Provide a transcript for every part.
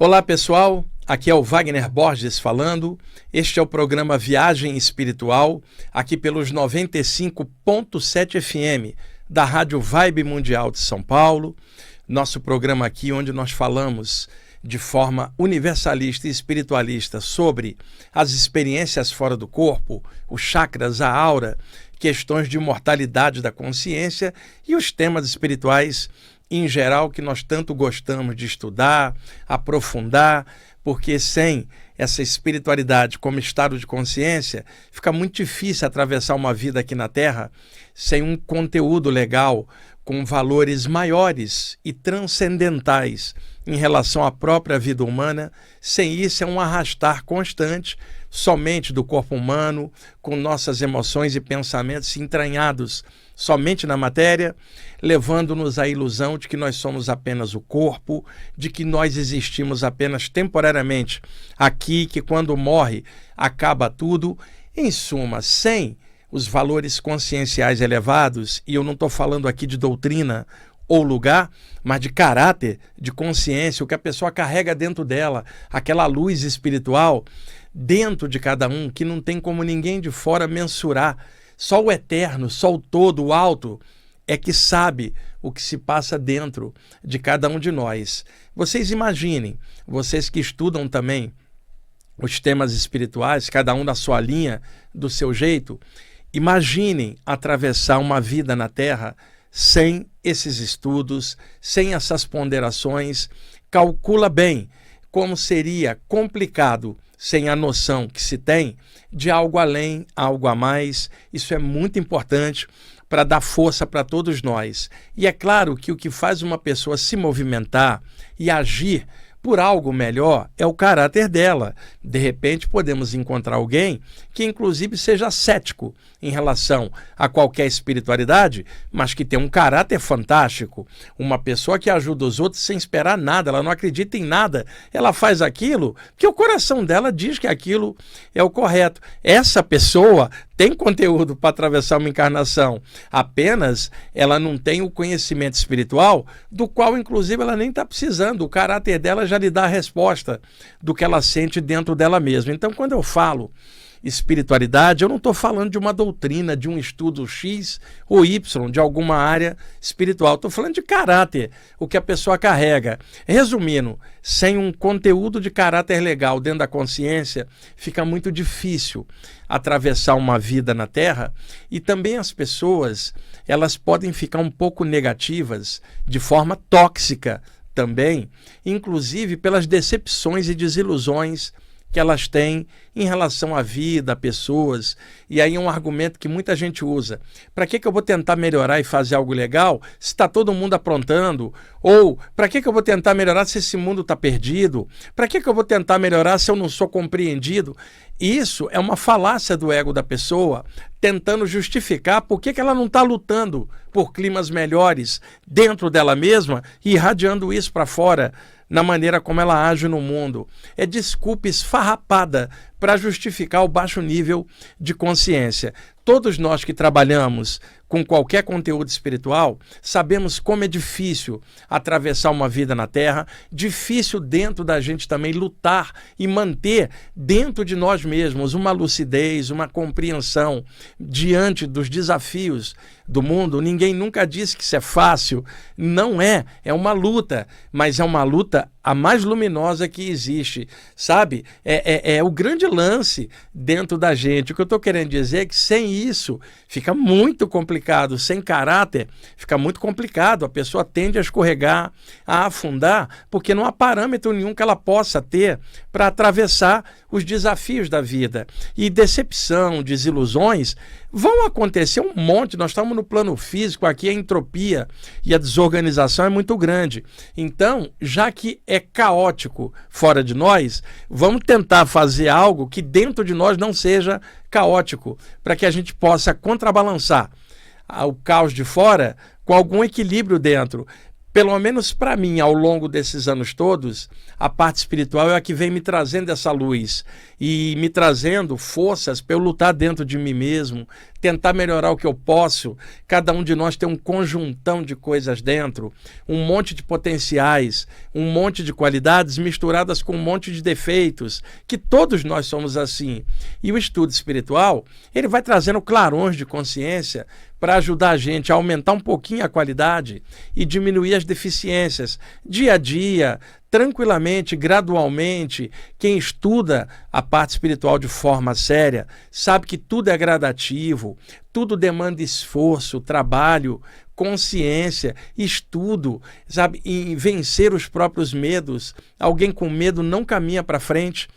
Olá pessoal, aqui é o Wagner Borges falando. Este é o programa Viagem Espiritual, aqui pelos 95.7 FM da Rádio Vibe Mundial de São Paulo. Nosso programa aqui onde nós falamos de forma universalista e espiritualista sobre as experiências fora do corpo, os chakras, a aura, questões de imortalidade da consciência e os temas espirituais em geral que nós tanto gostamos de estudar, aprofundar, porque sem essa espiritualidade como estado de consciência, fica muito difícil atravessar uma vida aqui na Terra sem um conteúdo legal, com valores maiores e transcendentais em relação à própria vida humana. Sem isso é um arrastar constante somente do corpo humano, com nossas emoções e pensamentos entranhados somente na matéria, levando-nos à ilusão de que nós somos apenas o corpo, de que nós existimos apenas temporariamente aqui, que quando morre acaba tudo. Em suma, sem os valores conscienciais elevados, e eu não estou falando aqui de doutrina ou lugar, mas de caráter, de consciência, o que a pessoa carrega dentro dela, aquela luz espiritual dentro de cada um, que não tem como ninguém de fora mensurar. Só o eterno, só o todo, o alto, é que sabe o que se passa dentro de cada um de nós. Vocês imaginem, vocês que estudam também os temas espirituais, cada um da sua linha, do seu jeito, imaginem atravessar uma vida na Terra sem esses estudos, sem essas ponderações. Calcula bem como seria complicado sem a noção que se tem de algo além, algo a mais. Isso é muito importante para dar força para todos nós. E é claro que o que faz uma pessoa se movimentar e agir por algo melhor é o caráter dela. De repente podemos encontrar alguém que inclusive seja cético em relação a qualquer espiritualidade, mas que tem um caráter fantástico. Uma pessoa que ajuda os outros sem esperar nada, ela não acredita em nada, ela faz aquilo porque o coração dela diz que aquilo é o correto. Essa pessoa tem conteúdo para atravessar uma encarnação, apenas ela não tem o conhecimento espiritual, do qual inclusive ela nem está precisando. O caráter dela já lhe dá a resposta do que ela sente dentro dela mesma. Então, quando eu falo espiritualidade, eu não estou falando de uma doutrina, de um estudo X ou Y, de alguma área espiritual. Estou falando de caráter, o que a pessoa carrega. Resumindo, sem um conteúdo de caráter legal dentro da consciência, fica muito difícil atravessar uma vida na Terra. E também as pessoas, elas podem ficar um pouco negativas, de forma tóxica também, inclusive pelas decepções e desilusões que elas têm em relação à vida, a pessoas. E aí é um argumento que muita gente usa. Para que eu vou tentar melhorar e fazer algo legal se está todo mundo aprontando? Ou para que eu vou tentar melhorar se esse mundo está perdido? Para que eu vou tentar melhorar se eu não sou compreendido? Isso é uma falácia do ego da pessoa, tentando justificar por que ela não está lutando por climas melhores dentro dela mesma e irradiando isso para fora, na maneira como ela age no mundo. É desculpa esfarrapada para justificar o baixo nível de consciência. Todos nós que trabalhamos com qualquer conteúdo espiritual sabemos como é difícil atravessar uma vida na Terra, difícil dentro da gente também lutar e manter dentro de nós mesmos uma lucidez, uma compreensão diante dos desafios do mundo. Ninguém nunca disse que isso é fácil. Não é, é uma luta, mas é uma luta a mais luminosa que existe, sabe? É o grande lance dentro da gente. O que eu estou querendo dizer é que sem isso fica muito complicado, sem caráter fica muito complicado, a pessoa tende a escorregar, a afundar, porque não há parâmetro nenhum que ela possa ter para atravessar os desafios da vida. E decepção, desilusões vão acontecer um monte. Nós estamos no plano físico, aqui a entropia e a desorganização é muito grande. Então, já que é caótico fora de nós, vamos tentar fazer algo que dentro de nós não seja caótico, para que a gente possa contrabalançar o caos de fora com algum equilíbrio dentro. Pelo menos para mim, ao longo desses anos todos, a parte espiritual é a que vem me trazendo essa luz e me trazendo forças para eu lutar dentro de mim mesmo, tentar melhorar o que eu posso. Cada um de nós tem um conjuntão de coisas dentro, um monte de potenciais, um monte de qualidades misturadas com um monte de defeitos, que todos nós somos assim. E o estudo espiritual, ele vai trazendo clarões de consciência para ajudar a gente a aumentar um pouquinho a qualidade e diminuir as deficiências dia a dia, tranquilamente, gradualmente. Quem estuda a parte espiritual de forma séria sabe que tudo é gradativo, tudo demanda esforço, trabalho, consciência, estudo, sabe, em vencer os próprios medos. Alguém com medo não caminha para frente,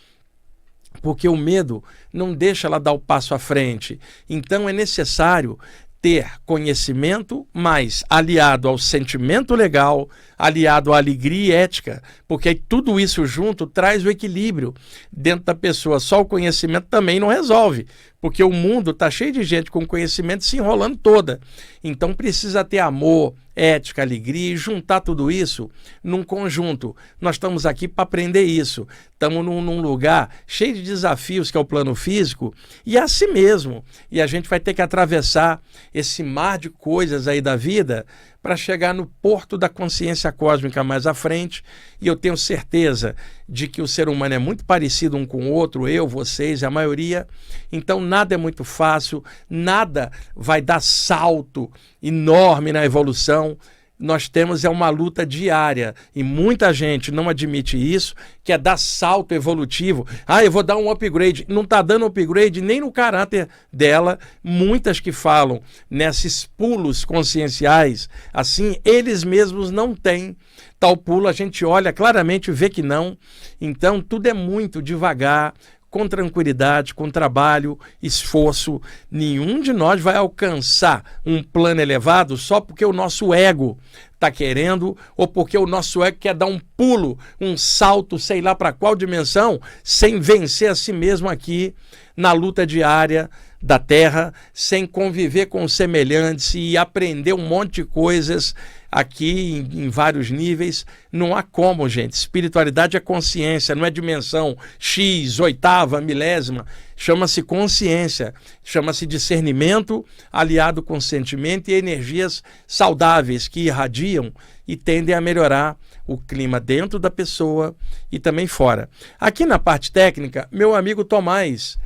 porque o medo não deixa ela dar o passo à frente. Então é necessário ter conhecimento, mas aliado ao sentimento legal, aliado à alegria e ética, porque tudo isso junto traz o equilíbrio dentro da pessoa. Só o conhecimento também não resolve, porque o mundo está cheio de gente com conhecimento se enrolando toda. Então precisa ter amor, ética, alegria e juntar tudo isso num conjunto. Nós estamos aqui para aprender isso. Estamos num lugar cheio de desafios que é o plano físico e é assim mesmo. E a gente vai ter que atravessar esse mar de coisas aí da vida para chegar no porto da consciência cósmica mais à frente. E eu tenho certeza de que o ser humano é muito parecido um com o outro, eu, vocês, a maioria. Então nada é muito fácil, nada vai dar salto enorme na evolução. Nós temos uma luta diária e muita gente não admite isso, que é dar salto evolutivo. Eu vou dar um upgrade. Não está dando upgrade nem no caráter dela. Muitas que falam nesses pulos conscienciais, assim, eles mesmos não têm tal pulo. A gente olha claramente e vê que não. Então, tudo é muito devagar, com tranquilidade, com trabalho, esforço. Nenhum de nós vai alcançar um plano elevado só porque o nosso ego está querendo ou porque o nosso ego quer dar um pulo, um salto, sei lá para qual dimensão, sem vencer a si mesmo aqui na luta diária da Terra, sem conviver com os semelhantes e aprender um monte de coisas aqui em vários níveis. Não há como, gente. Espiritualidade é consciência, não é dimensão X, oitava, milésima. Chama-se consciência, chama-se discernimento aliado com sentimento e energias saudáveis que irradiam e tendem a melhorar o clima dentro da pessoa e também fora. Aqui na parte técnica, meu amigo Tomás,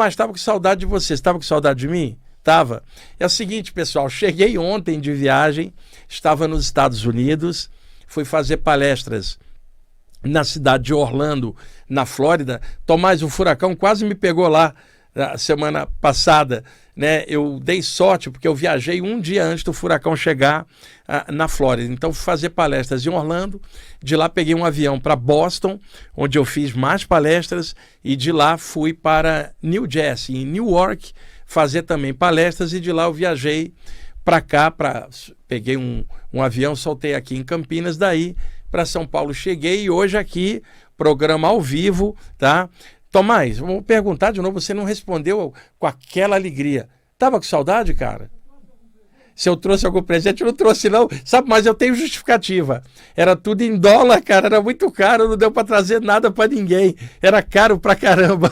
estava com saudade de você. Estava com saudade de mim? Estava. É o seguinte, pessoal, cheguei ontem de viagem, estava nos Estados Unidos, fui fazer palestras na cidade de Orlando, na Flórida. Tomás, o furacão quase me pegou lá na semana passada, né? Eu dei sorte porque eu viajei um dia antes do furacão chegar na Flórida. Então fui fazer palestras em Orlando, de lá peguei um avião para Boston, onde eu fiz mais palestras, e de lá fui para New Jersey, em Newark, fazer também palestras, e de lá eu viajei para cá, peguei um avião, soltei aqui em Campinas, daí para São Paulo cheguei, e hoje aqui, programa ao vivo, tá? Tomás, vou perguntar de novo, você não respondeu com aquela alegria. Tava com saudade, cara? Se eu trouxe algum presente, eu não trouxe não, sabe, mas eu tenho justificativa. Era tudo em dólar, cara, era muito caro, não deu para trazer nada para ninguém. Era caro pra caramba.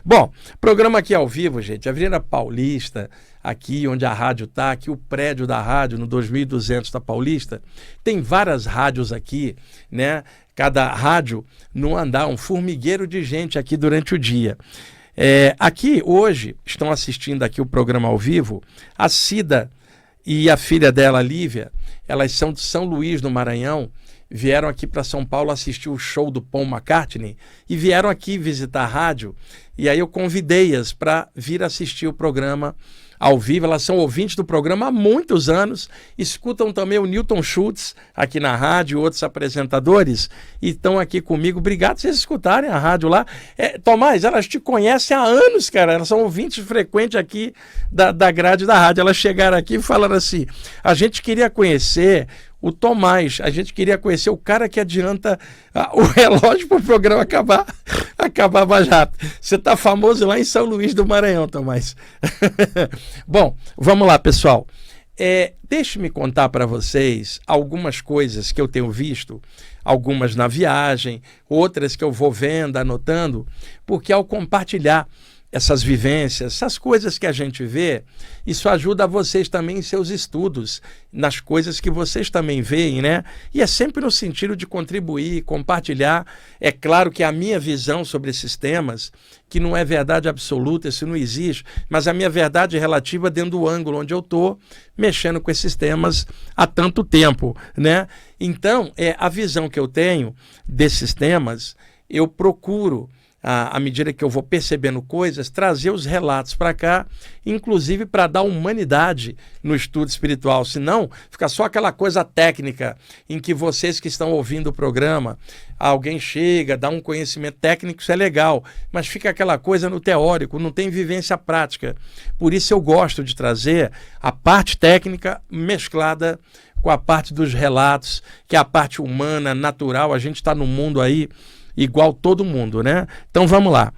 Bom, programa aqui ao vivo, gente, Avenida Paulista, aqui onde a rádio está, aqui o prédio da rádio, no 2200 da Paulista. Tem várias rádios aqui, né? Cada rádio num andar, um formigueiro de gente aqui durante o dia. Aqui, hoje, estão assistindo aqui o programa ao vivo, a Cida e a filha dela, Lívia. Elas são de São Luís, no Maranhão, vieram aqui para São Paulo assistir o show do Paul McCartney e vieram aqui visitar a rádio, e aí eu convidei-as para vir assistir o programa ao vivo. Elas são ouvintes do programa há muitos anos, escutam também o Newton Schultz aqui na rádio, outros apresentadores, e estão aqui comigo. Obrigado por vocês escutarem a rádio lá. Tomás, elas te conhecem há anos, cara, elas são ouvintes frequentes aqui da grade da rádio. Elas chegaram aqui e falaram assim: a gente queria conhecer o Tomás, a gente queria conhecer o cara que adianta o relógio para o programa acabar mais rápido. Você está famoso lá em São Luís do Maranhão, Tomás. Bom, vamos lá, pessoal. Deixe-me contar para vocês algumas coisas que eu tenho visto, algumas na viagem, outras que eu vou vendo, anotando, porque ao compartilhar essas vivências, essas coisas que a gente vê, isso ajuda vocês também em seus estudos, nas coisas que vocês também veem, né? E é sempre no sentido de contribuir, compartilhar. É claro que a minha visão sobre esses temas, que não é verdade absoluta, isso não existe, mas a minha verdade relativa dentro do ângulo onde eu estou mexendo com esses temas há tanto tempo, né? Então, a visão que eu tenho desses temas, eu procuro, à medida que eu vou percebendo coisas, trazer os relatos para cá, inclusive para dar humanidade no estudo espiritual. Senão, fica só aquela coisa técnica em que vocês que estão ouvindo o programa, alguém chega, dá um conhecimento técnico, isso é legal, mas fica aquela coisa no teórico, não tem vivência prática. Por isso eu gosto de trazer a parte técnica mesclada com a parte dos relatos, que é a parte humana, natural. A gente está no mundo aí igual todo mundo, né? Então vamos lá.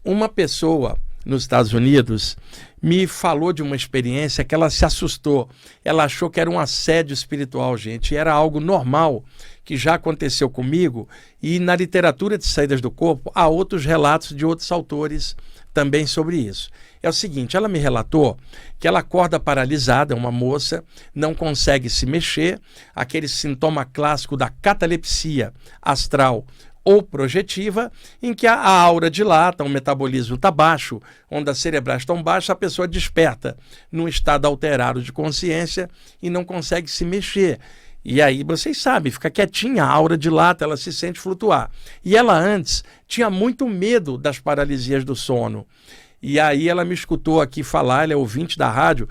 Uma pessoa nos Estados Unidos me falou de uma experiência que ela se assustou. Ela achou que era um assédio espiritual, gente. E era algo normal que já aconteceu comigo. E na literatura de saídas do corpo há outros relatos de outros autores também sobre isso. É o seguinte, ela me relatou que ela acorda paralisada, uma moça, não consegue se mexer, aquele sintoma clássico da catalepsia astral ou projetiva, em que a aura dilata, o metabolismo está baixo, ondas cerebrais estão baixas, a pessoa desperta num estado alterado de consciência e não consegue se mexer. E aí, vocês sabem, fica quietinha, a aura dilata, ela se sente flutuar. E ela antes tinha muito medo das paralisias do sono. E aí ela me escutou aqui falar, ela é ouvinte da rádio,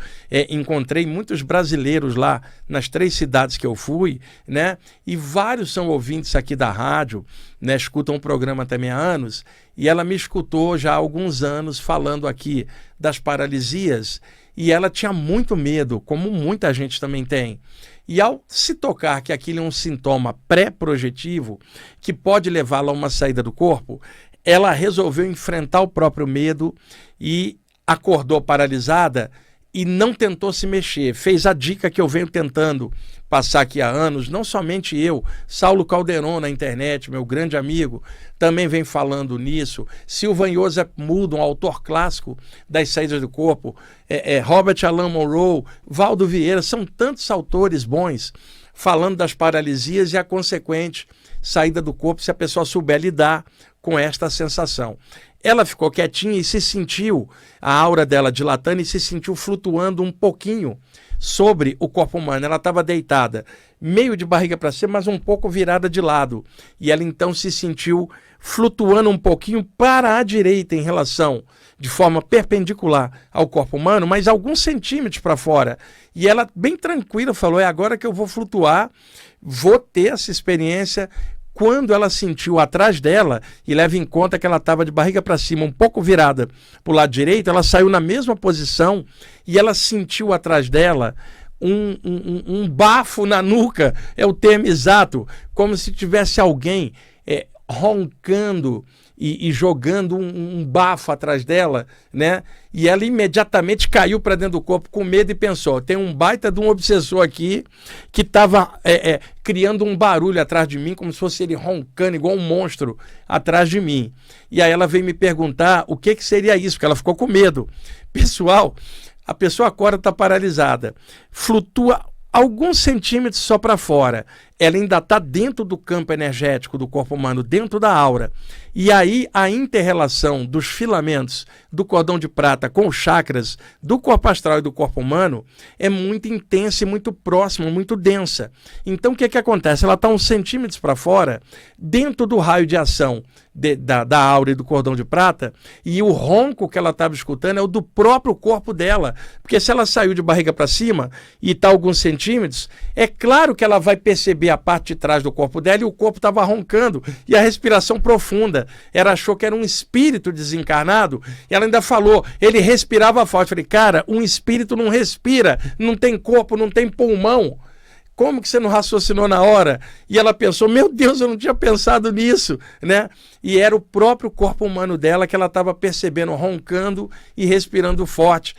encontrei muitos brasileiros lá nas 3 cidades que eu fui, né? E vários são ouvintes aqui da rádio, né? Escutam o programa também há anos, e ela me escutou já há alguns anos falando aqui das paralisias, e ela tinha muito medo, como muita gente também tem. E ao se tocar que aquilo é um sintoma pré-projetivo, que pode levá-la a uma saída do corpo, ela resolveu enfrentar o próprio medo e acordou paralisada e não tentou se mexer. Fez a dica que eu venho tentando passar aqui há anos, não somente eu, Saulo Calderon na internet, meu grande amigo, também vem falando nisso. Sylvan Joseph Mudd, um autor clássico das saídas do corpo, Robert Alan Monroe, Valdo Vieira, são tantos autores bons falando das paralisias e a consequente saída do corpo se a pessoa souber lidar com esta sensação. Ela ficou quietinha e se sentiu, a aura dela dilatando, e se sentiu flutuando um pouquinho sobre o corpo humano. Ela estava deitada, meio de barriga para cima, mas um pouco virada de lado. E ela então se sentiu flutuando um pouquinho para a direita em relação, de forma perpendicular ao corpo humano, mas alguns centímetros para fora. E ela, bem tranquila, falou, é agora que eu vou flutuar, vou ter essa experiência. Quando ela sentiu atrás dela, e leva em conta que ela estava de barriga para cima, um pouco virada para o lado direito, ela saiu na mesma posição e ela sentiu atrás dela um bafo na nuca, é o termo exato, como se tivesse alguém roncando e jogando um bafo atrás dela, né? E ela imediatamente caiu para dentro do corpo com medo e pensou, tem um baita de um obsessor aqui que estava criando um barulho atrás de mim, como se fosse ele roncando igual um monstro atrás de mim. E aí ela veio me perguntar o que seria isso, porque ela ficou com medo. Pessoal, a pessoa acorda, está paralisada, flutua alguns centímetros só para fora, ela ainda está dentro do campo energético do corpo humano, dentro da aura. E aí a inter-relação dos filamentos do cordão de prata com os chakras do corpo astral e do corpo humano é muito intensa e muito próxima, muito densa. Então o que acontece? Ela está uns centímetros para fora, dentro do raio de ação da aura e do cordão de prata, e o ronco que ela estava escutando é o do próprio corpo dela. Porque se ela saiu de barriga para cima e está alguns centímetros, é claro que ela vai perceber a parte de trás do corpo dela e o corpo estava roncando e a respiração profunda. Ela achou que era um espírito desencarnado e ela ainda falou, ele respirava forte. Eu falei, cara, um espírito não respira, não tem corpo, não tem pulmão. Como que você não raciocinou na hora? E ela pensou, meu Deus, eu não tinha pensado nisso, né? E era o próprio corpo humano dela que ela estava percebendo, roncando e respirando forte.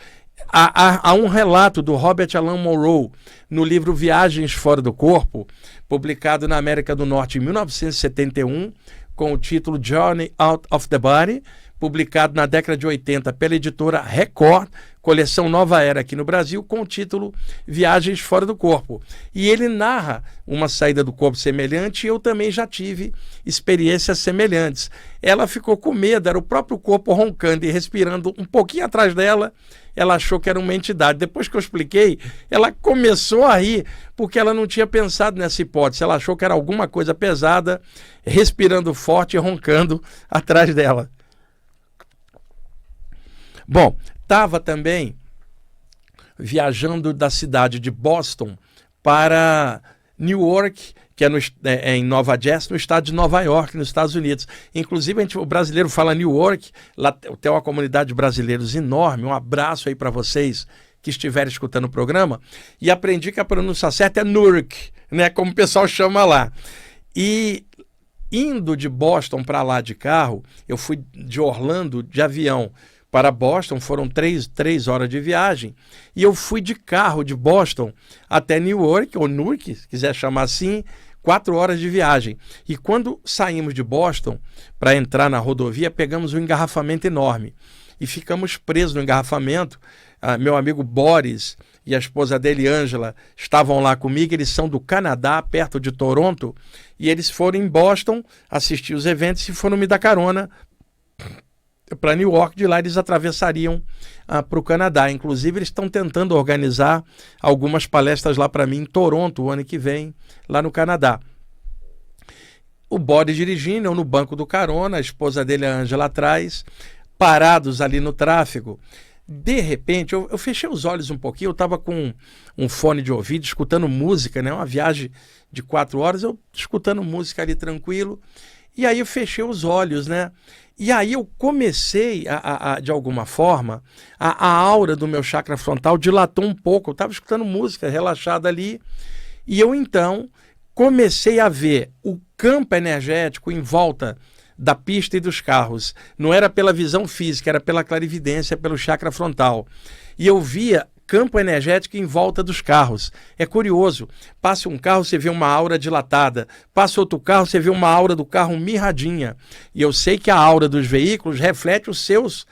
Há um relato do Robert Alan Monroe no livro Viagens Fora do Corpo, publicado na América do Norte em 1971, com o título Journey Out of the Body, publicado na década de 80 pela editora Record, coleção Nova Era aqui no Brasil, com o título Viagens Fora do Corpo. E ele narra uma saída do corpo semelhante, e eu também já tive experiências semelhantes. Ela ficou com medo, era o próprio corpo roncando e respirando um pouquinho atrás dela. Ela achou que era uma entidade. Depois que eu expliquei, ela começou a rir, porque ela não tinha pensado nessa hipótese. Ela achou que era alguma coisa pesada, respirando forte e roncando atrás dela. Bom, estava também viajando da cidade de Boston para Newark, que é em Nova Jersey, no estado de Nova York, nos Estados Unidos. Inclusive, o brasileiro fala Newark, lá tem uma comunidade de brasileiros enorme. Um abraço aí para vocês que estiverem escutando o programa. E aprendi que a pronúncia certa é Newark, né, como o pessoal chama lá. E indo de Boston para lá de carro, eu fui de Orlando de avião para Boston, foram 3 horas de viagem, e eu fui de carro de Boston até Newark, ou Newark, se quiser chamar assim, 4 horas de viagem. E quando saímos de Boston para entrar na rodovia, pegamos um engarrafamento enorme e ficamos presos no engarrafamento. Meu amigo Boris e a esposa dele, Ângela, estavam lá comigo. Eles são do Canadá, perto de Toronto, e eles foram em Boston assistir os eventos e foram me dar carona para New York. De lá eles atravessariam para o Canadá. Inclusive, eles estão tentando organizar algumas palestras lá para mim em Toronto o ano que vem, lá no Canadá. O Boris dirigindo, eu no banco do carona, a esposa dele, a Ângela, atrás, parados ali no tráfego. De repente, eu fechei os olhos um pouquinho, eu estava com um fone de ouvido, escutando música, né? Uma viagem de 4 horas, eu escutando música ali tranquilo. E aí eu fechei os olhos, né? E aí eu comecei, de alguma forma, a aura do meu chakra frontal dilatou um pouco. Eu estava escutando música, relaxada ali, e eu então comecei a ver o campo energético em volta da pista e dos carros. Não era pela visão física, era pela clarividência, pelo chakra frontal. E eu via campo energético em volta dos carros. É curioso, passa um carro, você vê uma aura dilatada, passa outro carro, você vê uma aura do carro mirradinha. E eu sei que a aura dos veículos reflete os seus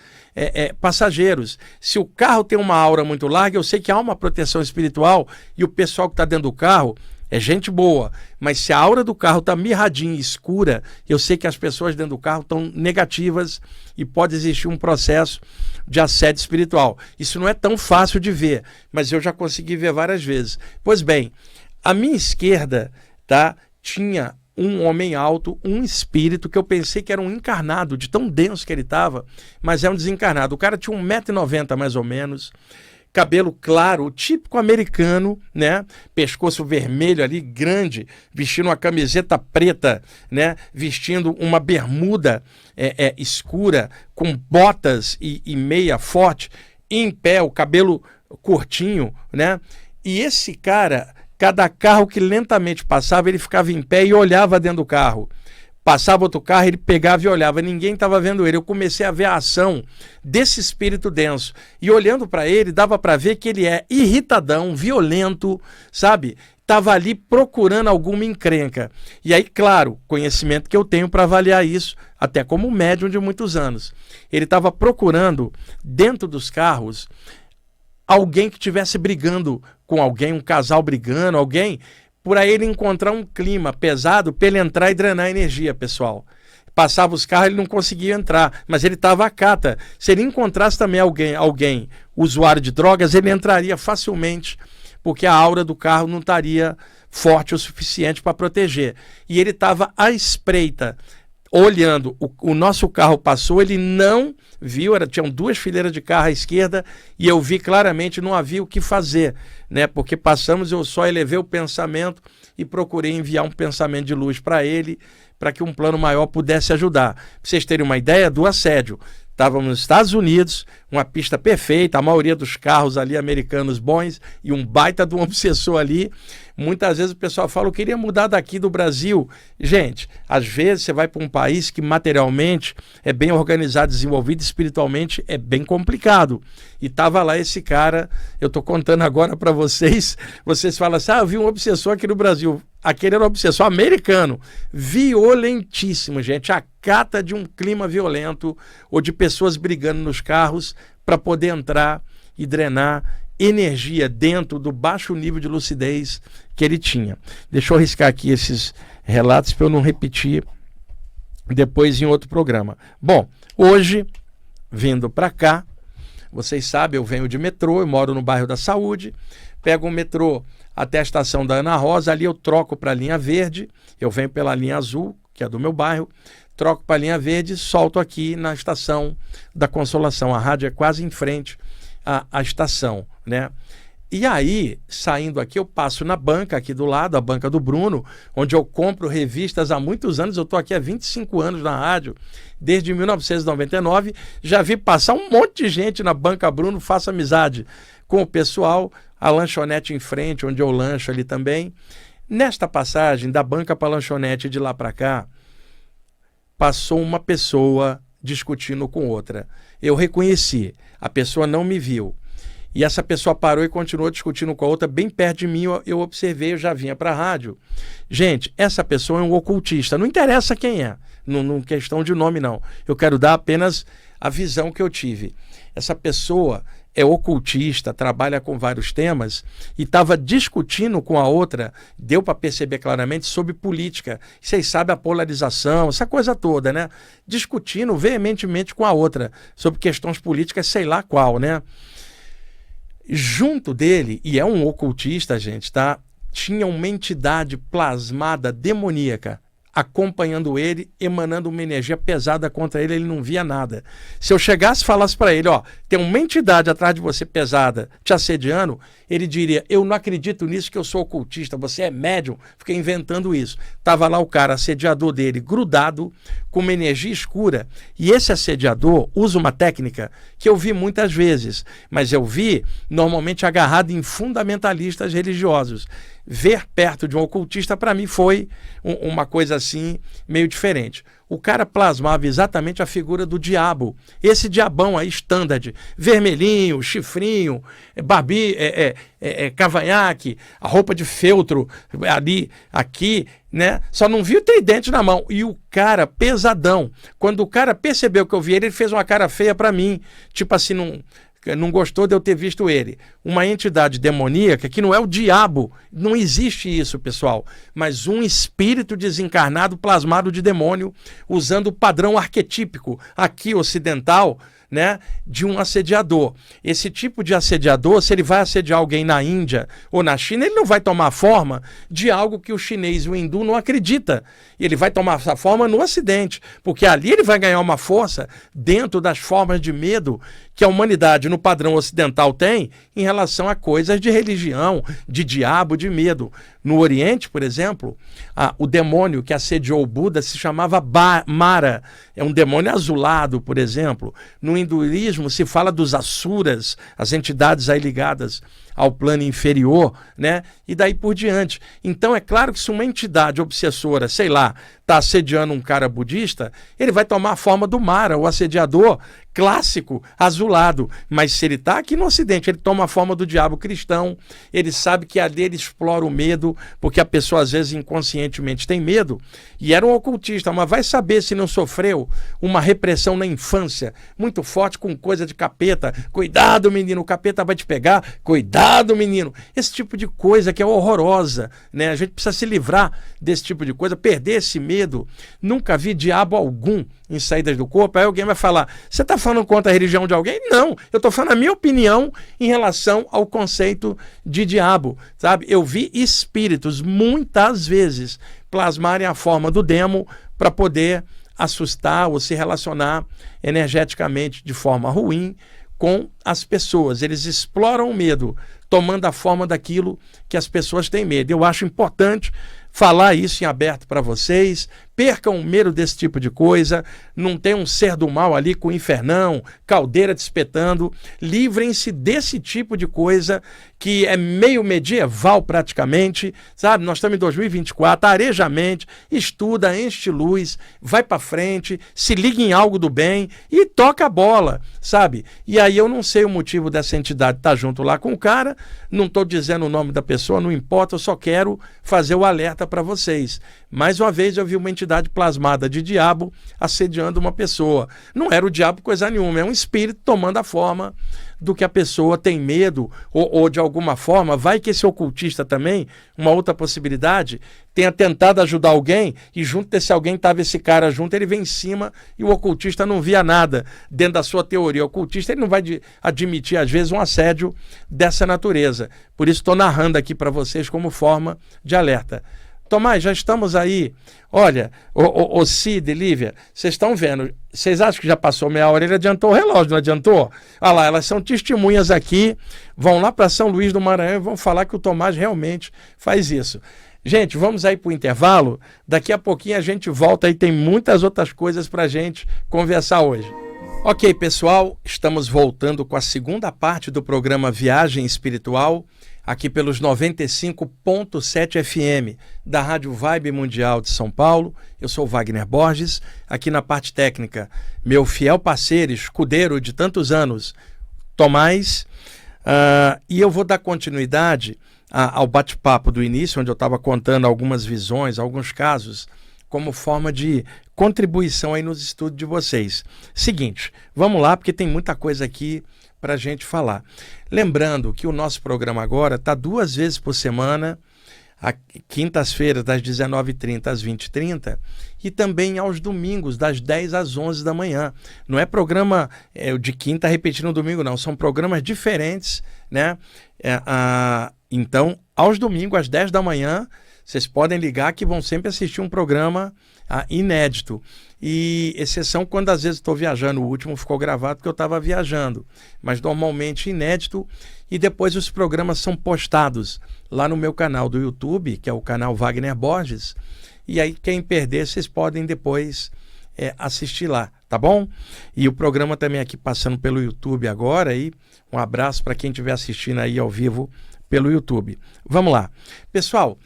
passageiros. Se o carro tem uma aura muito larga, eu sei que há uma proteção espiritual e o pessoal que está dentro do carro é gente boa, mas se a aura do carro está mirradinha e escura, eu sei que as pessoas dentro do carro estão negativas e pode existir um processo de assédio espiritual. Isso não é tão fácil de ver, mas eu já consegui ver várias vezes. Pois bem, à minha esquerda, tá, tinha um homem alto, um espírito que eu pensei que era um encarnado, de tão denso que ele estava, mas é um desencarnado. O cara tinha 1,90 m mais ou menos, cabelo claro, o típico americano, né? Pescoço vermelho ali, grande, vestindo uma camiseta preta, né? Vestindo uma bermuda escura, com botas e meia forte, em pé, o cabelo curtinho, né? E esse cara, cada carro que lentamente passava, ele ficava em pé e olhava dentro do carro. Passava outro carro, ele pegava e olhava, ninguém estava vendo ele. Eu comecei a ver a ação desse espírito denso. E olhando para ele, dava para ver que ele é irritadão, violento, sabe? Estava ali procurando alguma encrenca. E aí, claro, conhecimento que eu tenho para avaliar isso, até como médium de muitos anos. Ele estava procurando, dentro dos carros, alguém que estivesse brigando com alguém, um casal brigando, alguém, por aí ele encontrar um clima pesado para ele entrar e drenar a energia, pessoal. Passava os carros, ele não conseguia entrar, mas ele estava à cata. Se ele encontrasse também alguém usuário de drogas, ele entraria facilmente, porque a aura do carro não estaria forte o suficiente para proteger. E ele estava à espreita, olhando, o nosso carro passou, ele não viu, tinham 2 fileiras de carro à esquerda, e eu vi claramente, não havia o que fazer, né? Porque passamos, eu só elevei o pensamento e procurei enviar um pensamento de luz para ele, para que um plano maior pudesse ajudar. Para vocês terem uma ideia do assédio, Estávamos nos Estados Unidos, uma pista perfeita, a maioria dos carros ali americanos bons e um baita de um obsessor ali. Muitas vezes o pessoal fala, eu queria mudar daqui do Brasil. Gente, às vezes você vai para um país que materialmente é bem organizado, desenvolvido, espiritualmente é bem complicado. E estava lá esse cara, eu estou contando agora para vocês, vocês falam assim, eu vi um obsessor aqui no Brasil. Aquele era um obsessor americano, violentíssimo, gente, a cata de um clima violento ou de pessoas brigando nos carros para poder entrar e drenar energia dentro do baixo nível de lucidez que ele tinha. Deixa eu arriscar aqui esses relatos para eu não repetir depois em outro programa. Bom, hoje, vindo para cá, vocês sabem, eu venho de metrô, eu moro no bairro da Saúde, pego o metrô até a estação da Ana Rosa, ali eu troco para a linha verde, eu venho pela linha azul, que é do meu bairro, troco para a linha verde e solto aqui na estação da Consolação. A rádio é quase em frente à estação, né? E aí, saindo aqui, eu passo na banca aqui do lado, a banca do Bruno, onde eu compro revistas há muitos anos. Eu estou aqui há 25 anos na rádio, desde 1999. Já vi passar um monte de gente na banca Bruno, faço amizade com o pessoal, a lanchonete em frente, onde eu lancho ali também. Nesta passagem, da banca para a lanchonete de lá para cá, passou uma pessoa discutindo com outra. Eu reconheci, a pessoa não me viu. E essa pessoa parou e continuou discutindo com a outra, bem perto de mim, eu observei, eu já vinha para a rádio. Gente, essa pessoa é um ocultista, não interessa quem é, não questão de nome não. Eu quero dar apenas a visão que eu tive. Essa pessoa é ocultista, trabalha com vários temas e estava discutindo com a outra, deu para perceber claramente, sobre política. Vocês sabem a polarização, essa coisa toda, né? Discutindo veementemente com a outra sobre questões políticas, sei lá qual, né? Junto dele, e é um ocultista, gente, tá? Tinha uma entidade plasmada demoníaca acompanhando ele, emanando uma energia pesada contra ele, ele não via nada. Se eu chegasse e falasse para ele, tem uma entidade atrás de você pesada te assediando, ele diria, eu não acredito nisso que eu sou ocultista, você é médium, fiquei inventando isso. Tava lá o cara, assediador dele, grudado com uma energia escura, e esse assediador usa uma técnica que eu vi muitas vezes, mas eu vi normalmente agarrado em fundamentalistas religiosos. Ver perto de um ocultista, para mim, foi uma coisa assim, meio diferente. O cara plasmava exatamente a figura do diabo. Esse diabão aí, standard, vermelhinho, chifrinho, cavanhaque, a roupa de feltro ali, aqui, né? Só não vi o tridente na mão. E o cara pesadão. Quando o cara percebeu que eu vi ele fez uma cara feia para mim. Tipo assim, não gostou de eu ter visto ele. Uma entidade demoníaca que não é o diabo, não existe isso, pessoal, mas um espírito desencarnado plasmado de demônio, usando o padrão arquetípico aqui ocidental, né, de um assediador. Esse tipo de assediador, se ele vai assediar alguém na Índia ou na China, ele não vai tomar a forma de algo que o chinês e o hindu não acredita. Ele vai tomar essa forma no Ocidente, porque ali ele vai ganhar uma força dentro das formas de medo que a humanidade no padrão ocidental tem em relação a coisas de religião, de diabo, de medo. No Oriente, por exemplo, o demônio que assediou o Buda se chamava Mara. É um demônio azulado, por exemplo. No hinduísmo se fala dos asuras, as entidades aí ligadas ao plano inferior, né? E daí por diante. Então é claro que se uma entidade obsessora, sei lá, está assediando um cara budista, ele vai tomar a forma do Mara, o assediador clássico, azulado. Mas se ele está aqui no Ocidente, ele toma a forma do diabo cristão, ele sabe que ali ele explora o medo, porque a pessoa às vezes inconscientemente tem medo, e era um ocultista, mas vai saber se não sofreu uma repressão na infância, muito forte com coisa de capeta. Cuidado, menino, o capeta vai te pegar, cuidado, menino. Esse tipo de coisa que é horrorosa, né? A gente precisa se livrar desse tipo de coisa, perder esse medo. Nunca vi diabo algum em saídas do corpo. Aí alguém vai falar, você está falando contra a religião de alguém? Não, eu estou falando a minha opinião em relação ao conceito de diabo, sabe? Eu vi espíritos muitas vezes plasmarem a forma do demo para poder assustar ou se relacionar energeticamente de forma ruim com as pessoas. Eles exploram o medo, tomando a forma daquilo que as pessoas têm medo. Eu acho importante falar isso em aberto para vocês. Percam o medo desse tipo de coisa. Não tem um ser do mal ali com infernão, caldeira te espetando. Livrem-se desse tipo de coisa que é meio medieval praticamente, sabe? Nós estamos em 2024, areja a mente, estuda, enche luz, vai para frente, se liga em algo do bem e toca a bola, sabe? E aí eu não sei o motivo dessa entidade estar junto lá com o cara, não estou dizendo o nome da pessoa, não importa, eu só quero fazer o alerta para vocês. Mais uma vez eu vi uma entidade plasmada de diabo assediando uma pessoa. Não era o diabo coisa nenhuma, é um espírito tomando a forma do que a pessoa tem medo, ou de alguma forma, vai que esse ocultista também, uma outra possibilidade, tenha tentado ajudar alguém e junto desse alguém estava esse cara junto, ele vem em cima e o ocultista não via nada dentro da sua teoria. O ocultista ele não vai admitir, às vezes, um assédio dessa natureza. Por isso estou narrando aqui para vocês como forma de alerta. Tomás, já estamos aí. Olha, o Cid, Lívia, vocês estão vendo. Vocês acham que já passou meia hora? Ele adiantou o relógio, não adiantou? Olha lá, elas são testemunhas aqui. Vão lá para São Luís do Maranhão e vão falar que o Tomás realmente faz isso. Gente, vamos aí para o intervalo. Daqui a pouquinho a gente volta e tem muitas outras coisas para a gente conversar hoje. Ok, pessoal, estamos voltando com a segunda parte do programa Viagem Espiritual, aqui pelos 95.7 FM da Rádio Vibe Mundial de São Paulo. Eu sou Wagner Borges, aqui na parte técnica, meu fiel parceiro, escudeiro de tantos anos, Tomás, e eu vou dar continuidade ao bate-papo do início, onde eu estava contando algumas visões, alguns casos, como forma de contribuição aí nos estudos de vocês. Seguinte, vamos lá, porque tem muita coisa aqui para a gente falar. Lembrando que o nosso programa agora está 2 vezes por semana, quintas-feiras das 19h30 às 20h30 e também aos domingos das 10 às 11 da manhã. Não é programa de quinta repetindo no domingo, não. São programas diferentes, né? Então, aos domingos às 10 da manhã, vocês podem ligar que vão sempre assistir um programa inédito. E exceção quando às vezes estou viajando, o último ficou gravado porque eu estava viajando, mas normalmente inédito, e depois os programas são postados lá no meu canal do YouTube, que é o canal Wagner Borges, e aí quem perder vocês podem depois assistir lá, tá bom? E o programa também aqui passando pelo YouTube agora, e um abraço para quem estiver assistindo aí ao vivo pelo YouTube. Vamos lá. Pessoal,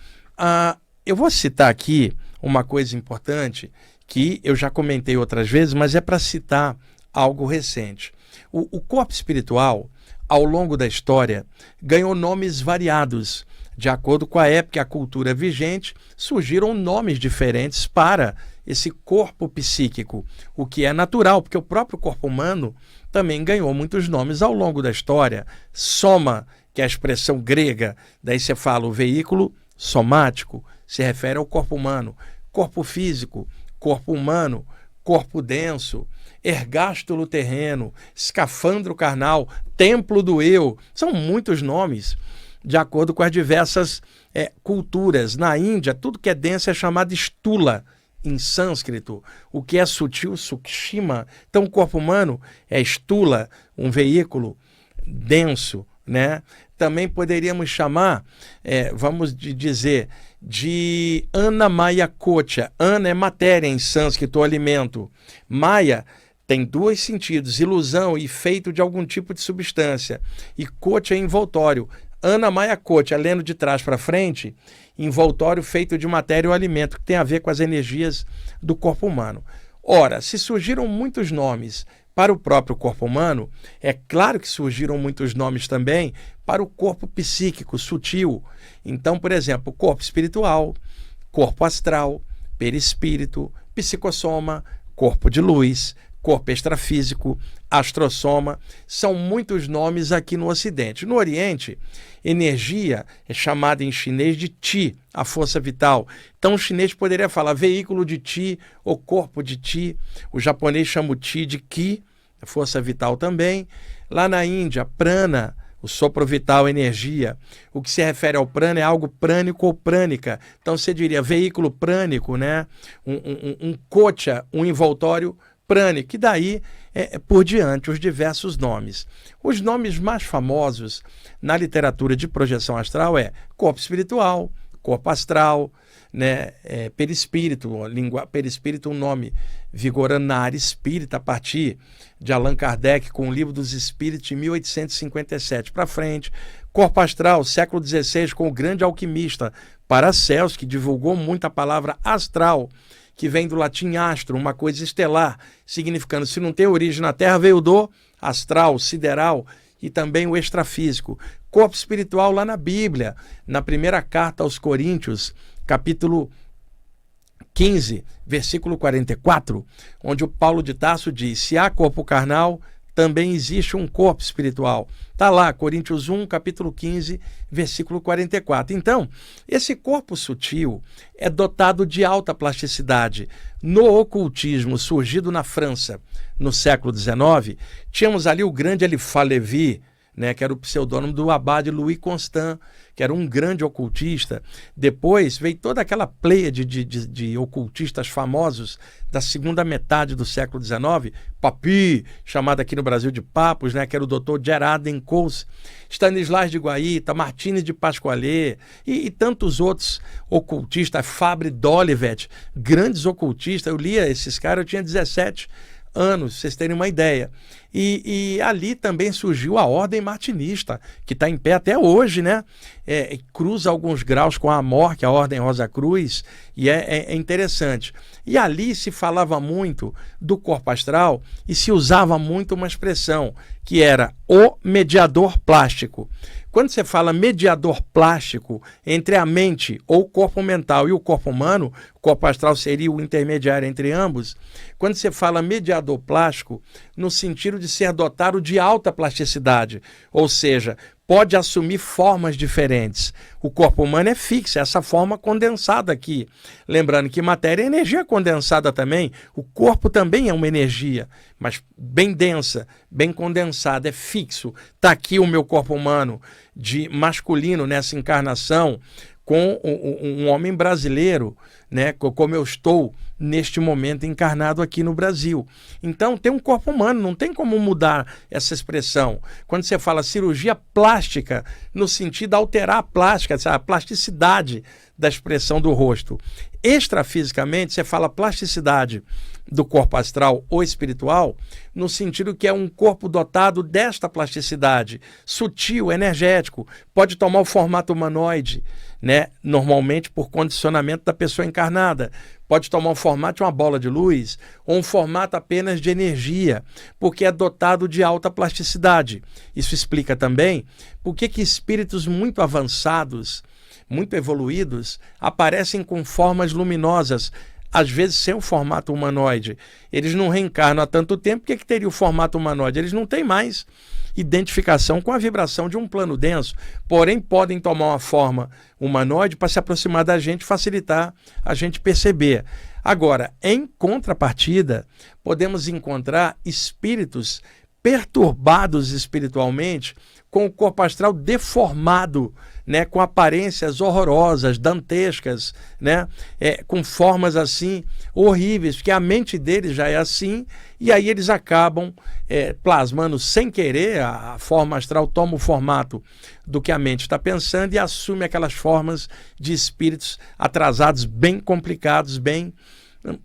eu vou citar aqui uma coisa importante que eu já comentei outras vezes, mas é para citar algo recente. O corpo espiritual, ao longo da história, ganhou nomes variados. De acordo com a época e a cultura vigente, surgiram nomes diferentes para esse corpo psíquico, o que é natural, porque o próprio corpo humano também ganhou muitos nomes ao longo da história. Soma, que é a expressão grega, daí você fala o veículo somático, se refere ao corpo humano. Corpo físico, corpo humano, corpo denso, ergástulo terreno, escafandro carnal, templo do eu. São muitos nomes, de acordo com as diversas culturas. Na Índia, tudo que é denso é chamado stula, em sânscrito. O que é sutil, sukshima. Então, o corpo humano é stula, um veículo denso, né? Também poderíamos chamar, vamos dizer, de Ana Maya Kocha. Ana é matéria em sânscrito, alimento. Maya tem 2 sentidos, ilusão e feito de algum tipo de substância. E Kocha é envoltório. Ana Maya Kocha, lendo de trás para frente, envoltório feito de matéria ou alimento, que tem a ver com as energias do corpo humano. Ora, se surgiram muitos nomes para o próprio corpo humano, é claro que surgiram muitos nomes também para o corpo psíquico, sutil. Então, por exemplo, corpo espiritual, corpo astral, perispírito, psicossoma, corpo de luz, corpo extrafísico, astrosoma, são muitos nomes aqui no Ocidente. No Oriente, energia é chamada em chinês de Qi, a força vital. Então o chinês poderia falar veículo de Qi ou corpo de Qi. O japonês chama o Qi de Qi, a força vital também. Lá na Índia, prana, o sopro vital, energia. O que se refere ao prana é algo prânico ou prânica. Então você diria veículo prânico, né? Um kocha, um envoltório prânico, e daí por diante os diversos nomes. Os nomes mais famosos na literatura de projeção astral é corpo espiritual, corpo astral, né? Perispírito, perispírito é um nome vigorando na área espírita, a partir de Allan Kardec, com o Livro dos Espíritos, de 1857 para frente. Corpo astral, século XVI, com o grande alquimista Paracelso, que divulgou muito a palavra astral, que vem do latim astro, uma coisa estelar, significando, se não tem origem na Terra, veio do astral, sideral, e também o extrafísico. Corpo espiritual lá na Bíblia, na primeira carta aos Coríntios, capítulo 15, versículo 44, onde o Paulo de Tarso diz: se há corpo carnal, também existe um corpo espiritual. Está lá, Coríntios 1, capítulo 15, versículo 44. Então, esse corpo sutil é dotado de alta plasticidade. No ocultismo surgido na França no século XIX, tínhamos ali o grande Eliphas Lévy, né, que era o pseudônimo do abade Louis Constant, que era um grande ocultista. Depois veio toda aquela pleia de ocultistas famosos da segunda metade do século XIX, Papi, chamado aqui no Brasil de Papos, né, que era o Dr. Gerard Encausse, Stanislas de Guaita, Martínez de Pasquale e tantos outros ocultistas, Fabre d'Olivet, grandes ocultistas. Eu lia esses caras, eu tinha 17 anos, vocês terem uma ideia. E ali também surgiu a Ordem Martinista, que está em pé até hoje, né? Cruza alguns graus com a Amor, que é a Ordem Rosa Cruz, e é interessante. E ali se falava muito do corpo astral e se usava muito uma expressão, que era o mediador plástico. Quando você fala mediador plástico entre a mente ou o corpo mental e o corpo humano, o corpo astral seria o intermediário entre ambos. Quando você fala mediador plástico, no sentido de ser dotado de alta plasticidade, ou seja, pode assumir formas diferentes. O corpo humano é fixo, essa forma condensada aqui. Lembrando que matéria é energia condensada também. O corpo também é uma energia, mas bem densa, bem condensada, é fixo. Está aqui o meu corpo humano de masculino nessa encarnação, com um homem brasileiro, né, como eu estou neste momento encarnado aqui no Brasil. Então tem um corpo humano, não tem como mudar essa expressão. Quando você fala cirurgia plástica, no sentido de alterar a plástica, a plasticidade da expressão do rosto. Extrafisicamente, você fala plasticidade do corpo astral ou espiritual, no sentido que é um corpo dotado desta plasticidade, sutil, energético, pode tomar o formato humanoide, né? Normalmente por condicionamento da pessoa encarnada. Pode tomar o formato de uma bola de luz ou um formato apenas de energia, porque é dotado de alta plasticidade. Isso explica também por que espíritos muito avançados, muito evoluídos, aparecem com formas luminosas, às vezes sem o formato humanoide. Eles não reencarnam há tanto tempo, por que teria o formato humanoide? Eles não têm mais identificação com a vibração de um plano denso, porém podem tomar uma forma humanoide para se aproximar da gente, facilitar a gente perceber. Agora, em contrapartida, podemos encontrar espíritos perturbados espiritualmente, com o corpo astral deformado, né, com aparências horrorosas, dantescas, né, com formas assim horríveis, porque a mente deles já é assim, e aí eles acabam plasmando sem querer, a forma astral toma o formato do que a mente está pensando e assume aquelas formas de espíritos atrasados, bem complicados, bem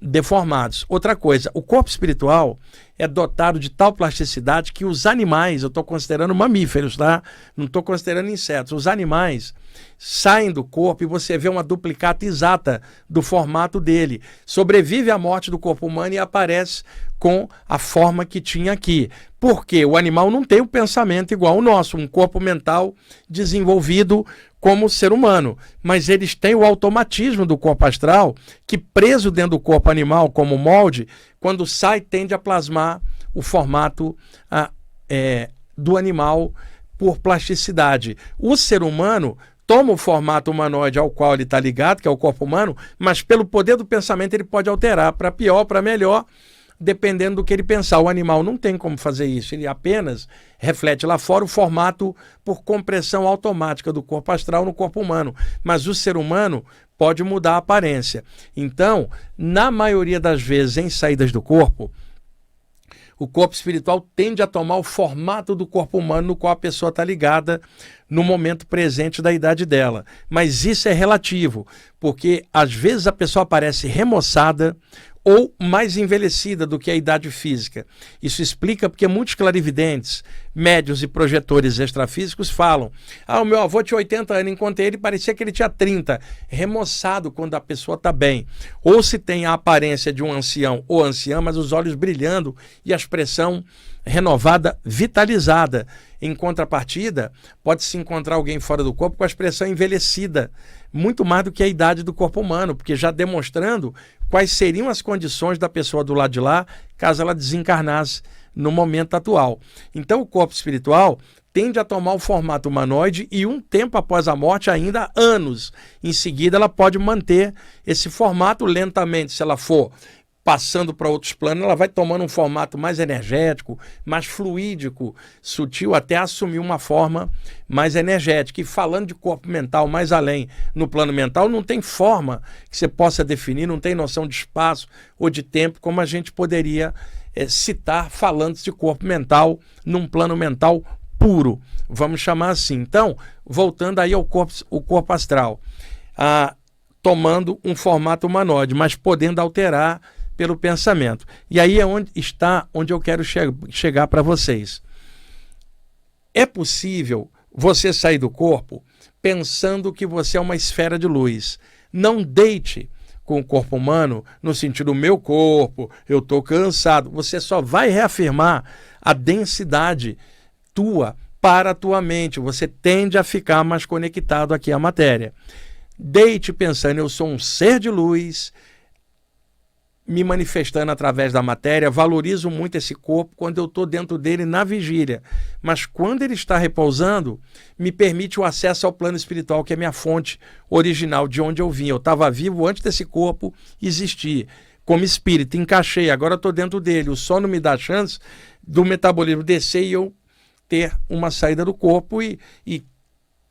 deformados. Outra coisa, o corpo espiritual é dotado de tal plasticidade que os animais, eu estou considerando mamíferos, tá? Não estou considerando insetos. Os animais saem do corpo e você vê uma duplicata exata do formato dele. Sobrevive à morte do corpo humano e aparece com a forma que tinha aqui. Porque o animal não tem um pensamento igual ao nosso, um corpo mental desenvolvido como o ser humano, mas eles têm o automatismo do corpo astral, que preso dentro do corpo animal como molde, quando sai tende a plasmar o formato do animal por plasticidade. O ser humano toma o formato humanoide ao qual ele está ligado, que é o corpo humano, mas pelo poder do pensamento ele pode alterar para pior, para melhor, dependendo do que ele pensar. O animal não tem como fazer isso, ele apenas reflete lá fora o formato por compressão automática do corpo astral no corpo humano, mas o ser humano pode mudar a aparência. Então, na maioria das vezes, em saídas do corpo, O corpo espiritual tende a tomar o formato do corpo humano no qual a pessoa está ligada no momento presente da idade dela. Mas isso é relativo, porque às vezes a pessoa aparece remoçada ou mais envelhecida do que a idade física. Isso explica porque muitos clarividentes, médiuns e projetores extrafísicos falam: o meu avô tinha 80 anos, enquanto ele parecia que ele tinha 30, remoçado quando a pessoa está bem. Ou se tem a aparência de um ancião ou anciã, mas os olhos brilhando e a expressão renovada, vitalizada. Em contrapartida, pode-se encontrar alguém fora do corpo com a expressão envelhecida, muito mais do que a idade do corpo humano, porque já demonstrando quais seriam as condições da pessoa do lado de lá, caso ela desencarnasse no momento atual. Então, o corpo espiritual tende a tomar o formato humanoide e um tempo após a morte, ainda anos em seguida, ela pode manter esse formato lentamente, se ela for passando para outros planos, ela vai tomando um formato mais energético, mais fluídico, sutil, até assumir uma forma mais energética. E falando de corpo mental mais além, no plano mental, não tem forma que você possa definir, não tem noção de espaço ou de tempo, como a gente poderia citar falando de corpo mental num plano mental puro, vamos chamar assim. Então, voltando aí ao corpo astral, tomando um formato humanoide, mas podendo alterar pelo pensamento. E aí é onde eu quero chegar para vocês. É possível você sair do corpo pensando que você é uma esfera de luz. Não deite com o corpo humano no sentido, meu corpo, eu estou cansado. Você só vai reafirmar a densidade tua para a tua mente. Você tende a ficar mais conectado aqui à matéria. Deite pensando, eu sou um ser de luz, me manifestando através da matéria, valorizo muito esse corpo quando eu estou dentro dele na vigília. Mas quando ele está repousando, me permite o acesso ao plano espiritual, que é minha fonte original, de onde eu vim. Eu estava vivo antes desse corpo existir. Como espírito, encaixei, agora estou dentro dele. O sono me dá a chance do metabolismo descer e eu ter uma saída do corpo e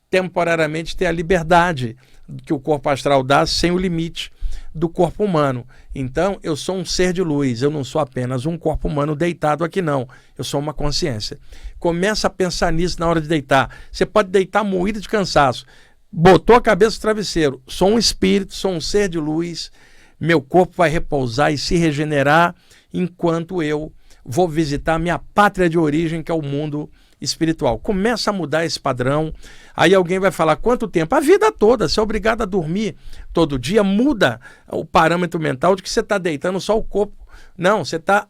temporariamente ter a liberdade que o corpo astral dá sem o limite do corpo humano. Então, eu sou um ser de luz, eu não sou apenas um corpo humano deitado aqui, não. Eu sou uma consciência. Começa a pensar nisso na hora de deitar. Você pode deitar moído de cansaço. Botou a cabeça no travesseiro. Sou um espírito, sou um ser de luz. Meu corpo vai repousar e se regenerar enquanto eu vou visitar minha pátria de origem, que é o mundo espiritual. Começa a mudar esse padrão. Aí alguém vai falar, quanto tempo? A vida toda. Você é obrigado a dormir todo dia. Muda o parâmetro mental de que você está deitando só o corpo. Não, você está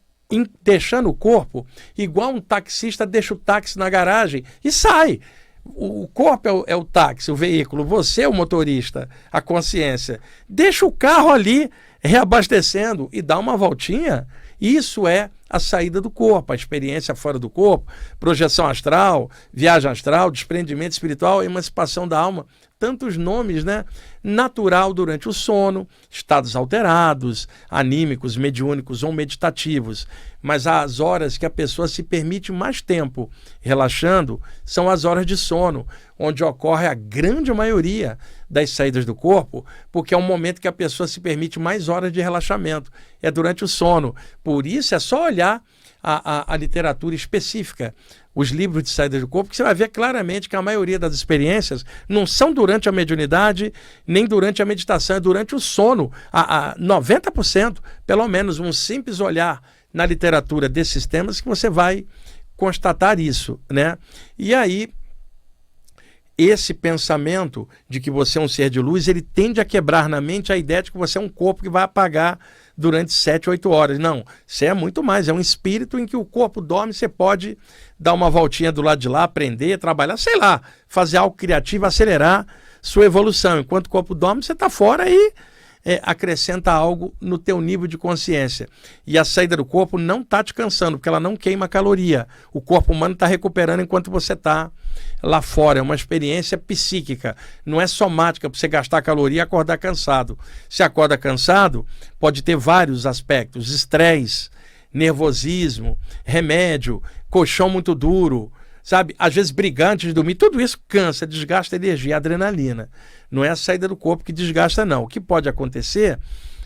deixando o corpo igual um taxista deixa o táxi na garagem e sai. O corpo é o táxi, o veículo. Você é o motorista, a consciência. Deixa o carro ali reabastecendo e dá uma voltinha. Isso é a saída do corpo, a experiência fora do corpo, projeção astral, viagem astral, desprendimento espiritual, emancipação da alma, tantos nomes, né? Natural durante o sono, estados alterados, anímicos, mediúnicos ou meditativos. Mas as horas que a pessoa se permite mais tempo relaxando são as horas de sono, onde ocorre a grande maioria das saídas do corpo, porque é um momento que a pessoa se permite mais horas de relaxamento. É durante o sono. Por isso é só olhar a literatura específica, os livros de saída do corpo, que você vai ver claramente que a maioria das experiências não são durante a mediunidade, nem durante a meditação, é durante o sono. 90%, pelo menos, um simples olhar na literatura desses temas que você vai constatar isso, né? E aí, esse pensamento de que você é um ser de luz, ele tende a quebrar na mente a ideia de que você é um corpo que vai apagar durante 7, 8 horas. Não, você é muito mais, é um espírito em que o corpo dorme, você pode dar uma voltinha do lado de lá, aprender, trabalhar, sei lá, fazer algo criativo, acelerar sua evolução. Enquanto o corpo dorme, você está fora e acrescenta algo no teu nível de consciência. E a saída do corpo não está te cansando, porque ela não queima caloria. O corpo humano está recuperando enquanto você está lá fora. É uma experiência psíquica, não é somática para você gastar caloria e acordar cansado. Se acorda cansado, pode ter vários aspectos: estresse, nervosismo, remédio, colchão muito duro, sabe? Às vezes brigante de dormir, tudo isso cansa, desgasta energia, adrenalina. Não é a saída do corpo que desgasta, não. O que pode acontecer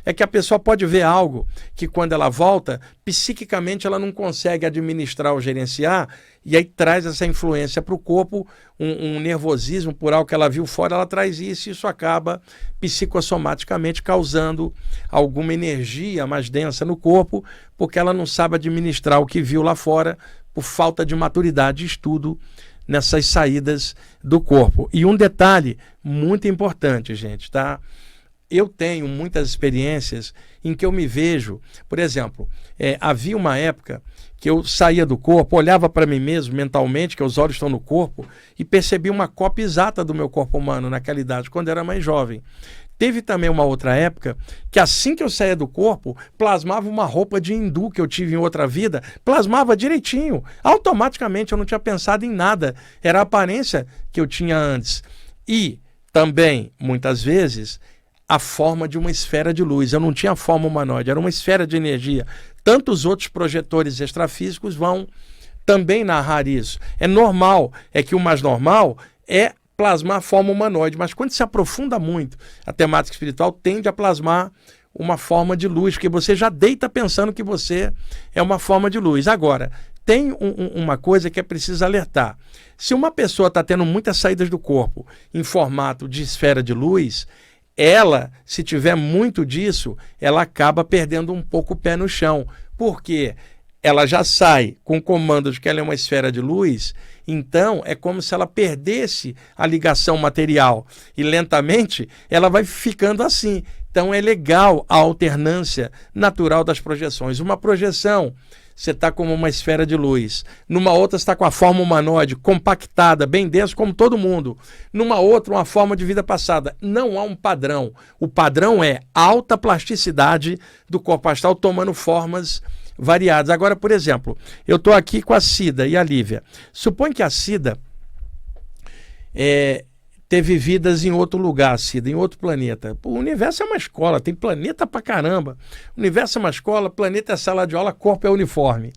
é que a pessoa pode ver algo que quando ela volta, psiquicamente ela não consegue administrar ou gerenciar, e aí traz essa influência para o corpo, um nervosismo por algo que ela viu fora, ela traz isso, e isso acaba psicossomaticamente causando alguma energia mais densa no corpo, porque ela não sabe administrar o que viu lá fora por falta de maturidade e estudo nessas saídas do corpo. E um detalhe muito importante, gente, tá? Eu tenho muitas experiências em que eu me vejo, por exemplo, havia uma época que eu saía do corpo, olhava para mim mesmo mentalmente, que os olhos estão no corpo, e percebi uma cópia exata do meu corpo humano naquela idade, quando eu era mais jovem. Teve também uma outra época que assim que eu saía do corpo, plasmava uma roupa de hindu que eu tive em outra vida, plasmava direitinho, automaticamente, eu não tinha pensado em nada, era a aparência que eu tinha antes. E também, muitas vezes, a forma de uma esfera de luz. Eu não tinha forma humanoide, era uma esfera de energia. Tantos outros projetores extrafísicos vão também narrar isso. É normal, é que o mais normal é plasmar a forma humanoide, mas quando se aprofunda muito, a temática espiritual tende a plasmar uma forma de luz, porque você já deita pensando que você é uma forma de luz. Agora, tem uma coisa que é preciso alertar. Se uma pessoa está tendo muitas saídas do corpo em formato de esfera de luz, ela, se tiver muito disso, ela acaba perdendo um pouco o pé no chão, porque ela já sai com comando de que ela é uma esfera de luz, então é como se ela perdesse a ligação material e lentamente ela vai ficando assim. Então é legal a alternância natural das projeções. Uma projeção, você está como uma esfera de luz. Numa outra, você está com a forma humanoide, compactada, bem denso, como todo mundo. Numa outra, uma forma de vida passada. Não há um padrão. O padrão é alta plasticidade do corpo astral tomando formas variadas. Agora, por exemplo, eu estou aqui com a Cida e a Lívia. Supõe que a Cida teve vidas em outro lugar, Cida, em outro planeta. Pô, o universo é uma escola, tem planeta pra caramba. O universo é uma escola, planeta é sala de aula, corpo é uniforme,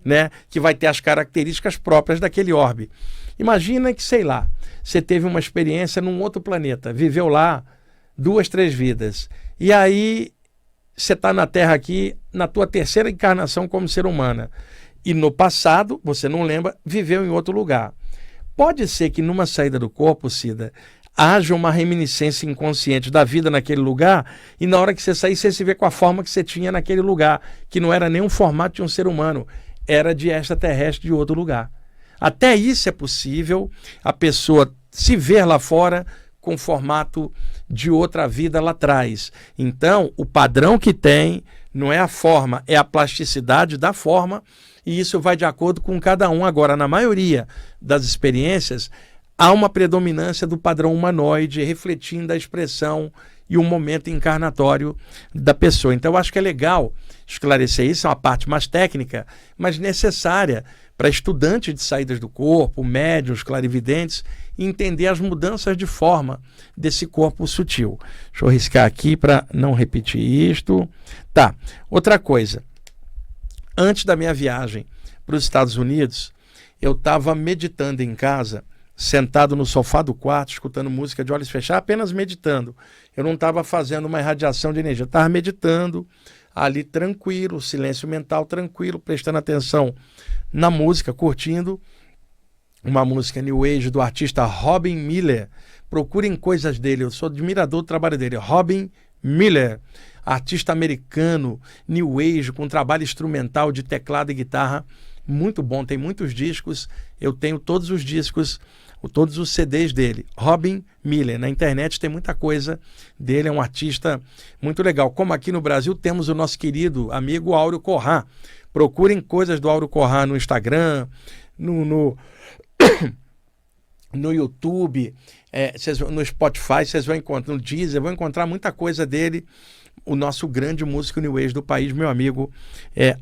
né? Que vai ter as características próprias daquele orbe. Imagina que, sei lá, você teve uma experiência num outro planeta, viveu lá 2, 3 vidas. E aí você está na Terra aqui, na tua terceira encarnação como ser humana. E no passado, você não lembra, viveu em outro lugar. Pode ser que numa saída do corpo, Cida, haja uma reminiscência inconsciente da vida naquele lugar, e na hora que você sair, você se vê com a forma que você tinha naquele lugar, que não era nem um formato de um ser humano, era de extraterrestre de outro lugar. Até isso é possível, a pessoa se ver lá fora com formato de outra vida lá atrás. Então, o padrão que tem não é a forma, é a plasticidade da forma, e isso vai de acordo com cada um. Agora, na maioria das experiências, há uma predominância do padrão humanoide, refletindo a expressão e o momento encarnatório da pessoa. Então, eu acho que é legal esclarecer isso, é uma parte mais técnica, mas necessária para estudantes de saídas do corpo, médiuns, clarividentes, entender as mudanças de forma desse corpo sutil. Deixa eu riscar aqui para não repetir isto. Tá, outra coisa. Antes da minha viagem para os Estados Unidos, eu estava meditando em casa, sentado no sofá do quarto, escutando música de olhos fechados, apenas meditando. Eu não estava fazendo uma irradiação de energia, eu estava meditando ali tranquilo, silêncio mental tranquilo, prestando atenção na música, curtindo uma música New Age do artista Robin Miller. Procurem coisas dele, eu sou admirador do trabalho dele. Robin Miller, artista americano, New Age, com trabalho instrumental de teclado e guitarra muito bom, tem muitos discos, eu tenho todos os discos, todos os CDs dele. Robin Miller, na internet tem muita coisa dele, é um artista muito legal. Como aqui no Brasil temos o nosso querido amigo Áureo Corrá. Procurem coisas do Áureo Corrá no Instagram, no YouTube, no Spotify, vocês vão encontrar, no Deezer, vão encontrar muita coisa dele. O nosso grande músico New Age do país, meu amigo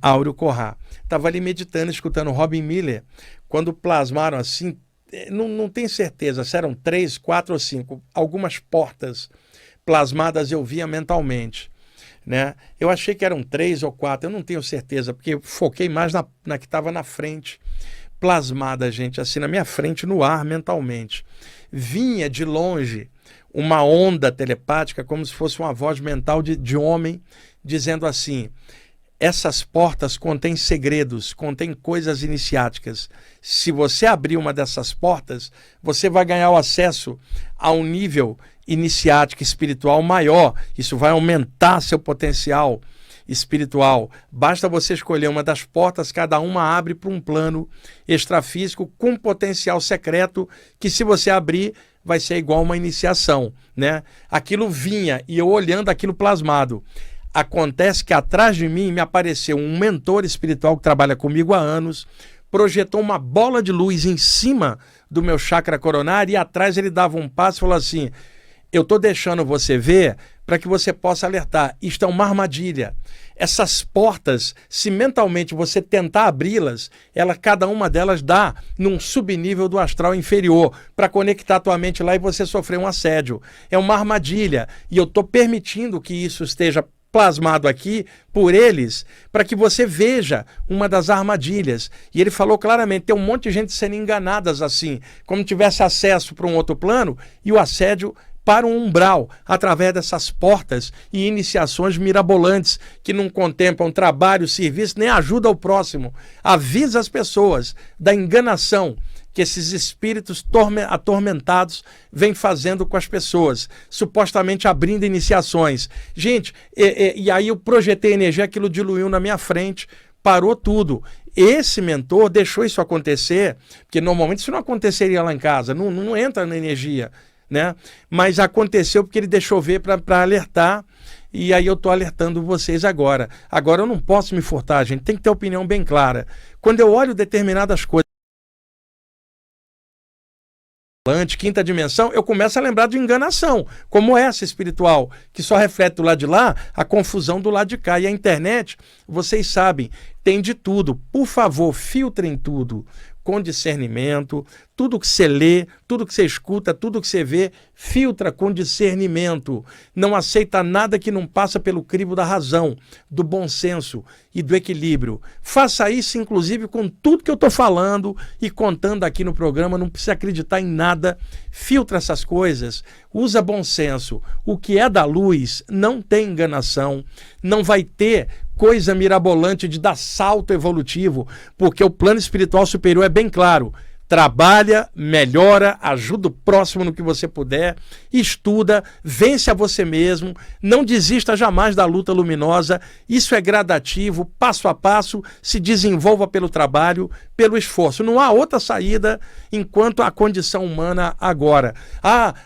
Áureo Corrá. Estava ali meditando, escutando Robin Miller, quando plasmaram assim, não tenho certeza se eram 3, 4 ou 5, algumas portas plasmadas eu via mentalmente, né? Eu achei que eram 3 ou 4, eu não tenho certeza, porque eu foquei mais na que estava na frente, plasmada, gente, assim na minha frente, no ar, mentalmente. Vinha de longe uma onda telepática, como se fosse uma voz mental de homem, dizendo assim: essas portas contêm segredos, contêm coisas iniciáticas. Se você abrir uma dessas portas, você vai ganhar o acesso a um nível iniciático espiritual maior. Isso vai aumentar seu potencial espiritual. Basta você escolher uma das portas, cada uma abre para um plano extrafísico com potencial secreto, que se você abrir, vai ser igual uma iniciação, né? Aquilo vinha e eu olhando aquilo plasmado. Acontece que atrás de mim me apareceu um mentor espiritual que trabalha comigo há anos, projetou uma bola de luz em cima do meu chakra coronário e atrás ele dava um passo e falou assim: eu estou deixando você ver para que você possa alertar. Isto é uma armadilha. Essas portas, se mentalmente você tentar abri-las, cada uma delas dá num subnível do astral inferior para conectar a tua mente lá e você sofrer um assédio. É uma armadilha. E eu estou permitindo que isso esteja plasmado aqui por eles, para que você veja uma das armadilhas. E ele falou claramente, tem um monte de gente sendo enganadas assim, como tivesse acesso para um outro plano, e o assédio para um umbral, através dessas portas e iniciações mirabolantes, que não contemplam trabalho, serviço, nem ajuda ao próximo. Avisa as pessoas da enganação que esses espíritos atormentados vêm fazendo com as pessoas, supostamente abrindo iniciações. Gente, e aí eu projetei energia, aquilo diluiu na minha frente, parou tudo. Esse mentor deixou isso acontecer, porque normalmente isso não aconteceria lá em casa, não entra na energia, né? Mas aconteceu porque ele deixou ver para alertar, e aí eu estou alertando vocês agora. Agora eu não posso me furtar, gente, tem que ter opinião bem clara. Quando eu olho determinadas coisas, quinta dimensão, eu começo a lembrar de enganação, como essa espiritual, que só reflete do lado de lá a confusão do lado de cá. E a internet, vocês sabem, tem de tudo. Por favor, filtrem tudo com discernimento. Tudo que você lê, tudo que você escuta, tudo que você vê, filtra com discernimento. Não aceita nada que não passa pelo crivo da razão, do bom senso e do equilíbrio. Faça isso, inclusive, com tudo que eu estou falando e contando aqui no programa. Não precisa acreditar em nada. Filtra essas coisas. Usa bom senso. O que é da luz não tem enganação. Não vai ter coisa mirabolante de dar salto evolutivo, porque o plano espiritual superior é bem claro. Trabalha, melhora, ajuda o próximo no que você puder, estuda, vence a você mesmo, não desista jamais da luta luminosa. Isso é gradativo, passo a passo, se desenvolva pelo trabalho, pelo esforço. Não há outra saída enquanto a condição humana agora.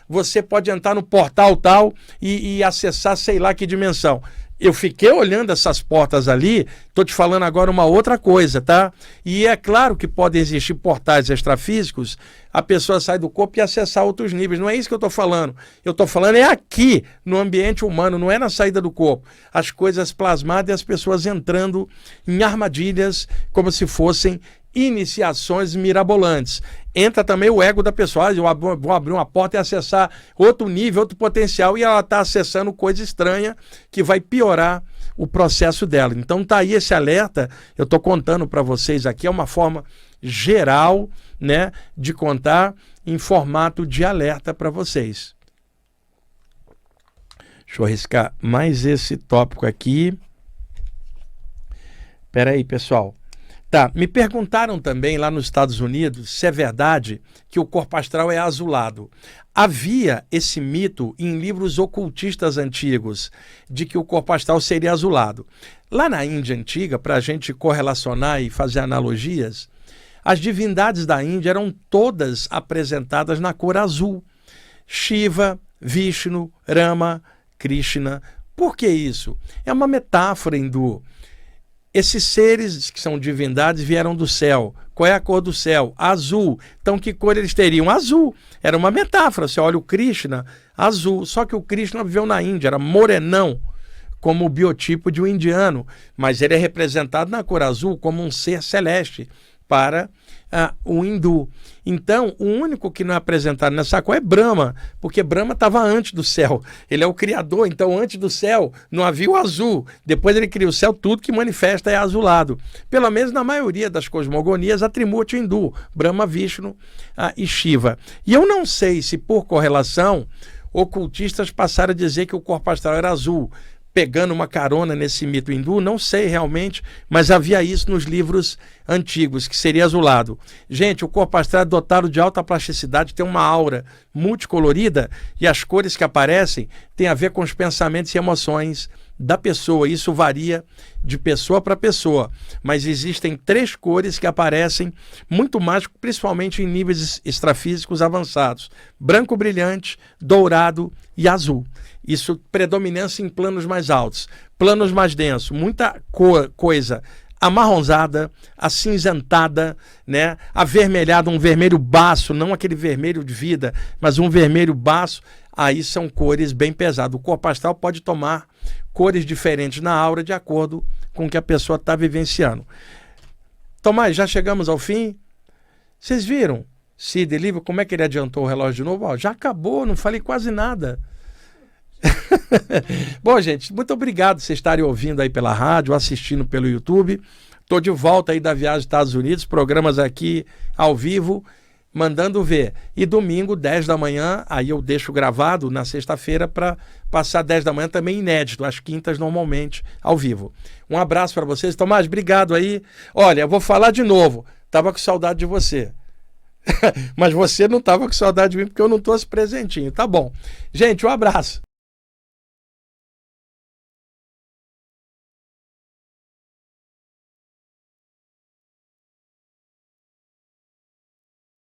Você pode entrar no portal tal e acessar sei lá que dimensão. Eu fiquei olhando essas portas ali, estou te falando agora uma outra coisa, tá? E é claro que podem existir portais extrafísicos, a pessoa sai do corpo e acessar outros níveis. Não é isso que eu estou falando. Eu estou falando é aqui, no ambiente humano, não é na saída do corpo. As coisas plasmadas e as pessoas entrando em armadilhas como se fossem iniciações mirabolantes. Entra também o ego da pessoa. Eu vou abrir uma porta e acessar outro nível, outro potencial, e ela está acessando coisa estranha que vai piorar o processo dela. Então tá aí esse alerta, eu estou contando para vocês aqui, é uma forma geral, né, de contar em formato de alerta para vocês. Deixa eu arriscar mais esse tópico aqui. Espera aí, pessoal. Tá, me perguntaram também lá nos Estados Unidos se é verdade que o corpo astral é azulado. Havia esse mito em livros ocultistas antigos de que o corpo astral seria azulado. Lá na Índia antiga, para a gente correlacionar e fazer analogias, as divindades da Índia eram todas apresentadas na cor azul. Shiva, Vishnu, Rama, Krishna. Por que isso? É uma metáfora hindu. Esses seres que são divindades vieram do céu. Qual é a cor do céu? Azul. Então que cor eles teriam? Azul. Era uma metáfora. Você olha o Krishna, azul. Só que o Krishna viveu na Índia, era morenão, como o biotipo de um indiano. Mas ele é representado na cor azul como um ser celeste para o hindu. Então, o único que não é apresentado nessa cor é Brahma, porque Brahma estava antes do céu. Ele é o criador, então antes do céu não havia o azul. Depois ele cria o céu, tudo que manifesta é azulado. Pelo menos na maioria das cosmogonias, atributo hindu, Brahma, Vishnu e Shiva. E eu não sei se por correlação ocultistas passaram a dizer que o corpo astral era azul, pegando uma carona nesse mito hindu, não sei realmente, mas havia isso nos livros antigos, que seria azulado. Gente, o corpo astral é dotado de alta plasticidade, tem uma aura multicolorida e as cores que aparecem têm a ver com os pensamentos e emoções da pessoa. Isso varia de pessoa para pessoa, mas existem 3 cores que aparecem muito mais, principalmente em níveis extrafísicos avançados: branco brilhante, dourado e azul. Isso predominância em planos mais altos, planos mais densos, muita coisa amarronzada, acinzentada, né? Avermelhada, um vermelho baço, não aquele vermelho de vida, mas um vermelho baço. Aí são cores bem pesadas. O corpo astral pode tomar cores diferentes na aura de acordo com o que a pessoa está vivenciando. Tomás, já chegamos ao fim? Vocês viram? Cid Livre, como é que ele adiantou o relógio de novo? Ó, já acabou, não falei quase nada. Bom, gente, muito obrigado por vocês estarem ouvindo aí pela rádio, assistindo pelo YouTube. Estou de volta aí da viagem aos Estados Unidos, programas aqui ao vivo, mandando ver. E domingo, 10 da manhã, aí eu deixo gravado na sexta-feira para passar 10 da manhã também inédito, às quintas normalmente ao vivo. Um abraço para vocês. Tomás, obrigado aí. Olha, eu vou falar de novo. Tava com saudade de você. Mas você não tava com saudade de mim porque eu não trouxe presentinho. Tá bom. Gente, um abraço.